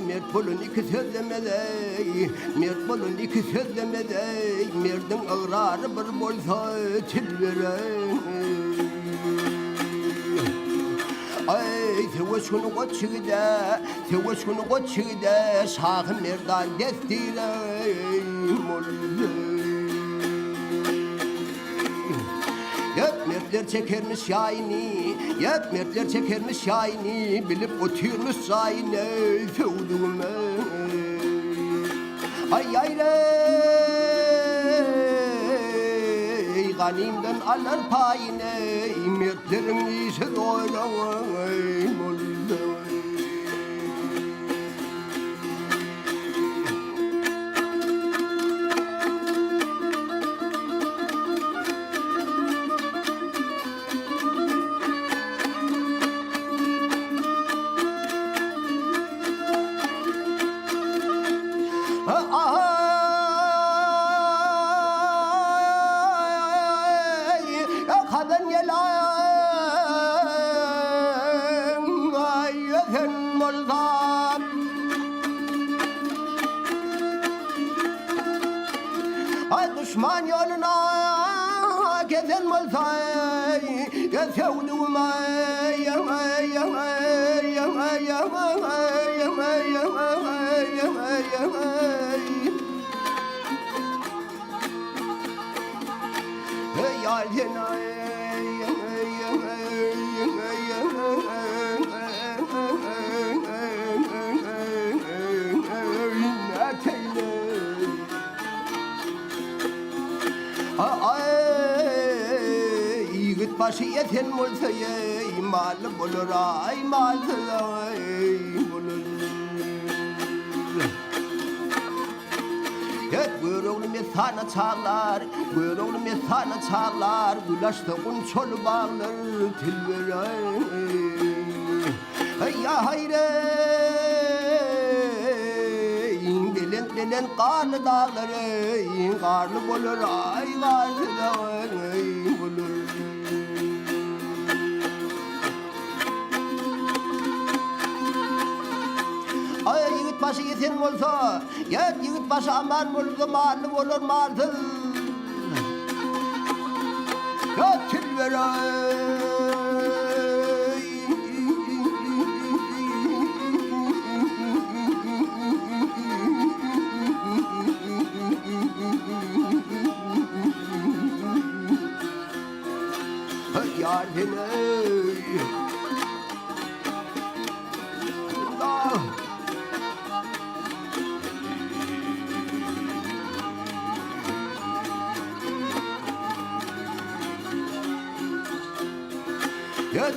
mert bolun iki sözlemede, mert bolun iki sözlemede, mertin ağrarı bir bolsa tilveren. Ay teveşkunu koçıgıda, teveşkunu koçıgıda, şahı merdan destireyim oldu. Yat mertler çekermiş yayını, yat mertler çekermiş yayını, bilip oturmuş sayını sevduğume. Ay ay rey, ganimden alır payını, mertlerin iyisi doyurayım oldu. Kadın gelen ayeten olsam, ay düşman yoluna gezen olsam, ya sevduğum ay yiğit başı yeten olsa mal bulur ay mal bulur. Buyur oğlum ya sana çağlar, buyur oğlum ya sana çağlar, gülaştığın çol bağlar tilveren. Ya hayre, delen karlı dağları, karlı bulur ay karlı dağları bulur. Ay yiğit başı yetin olsa, yiğit başı aman olsa mallı olur malsız. Ya tilverey. Yar diney.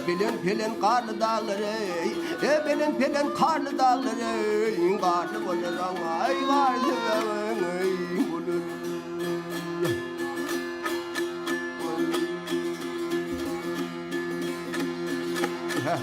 Bilen bilen karlı dağları, bilen bilen karlı dağları, karlı bulur ay karlı bulur. Ha.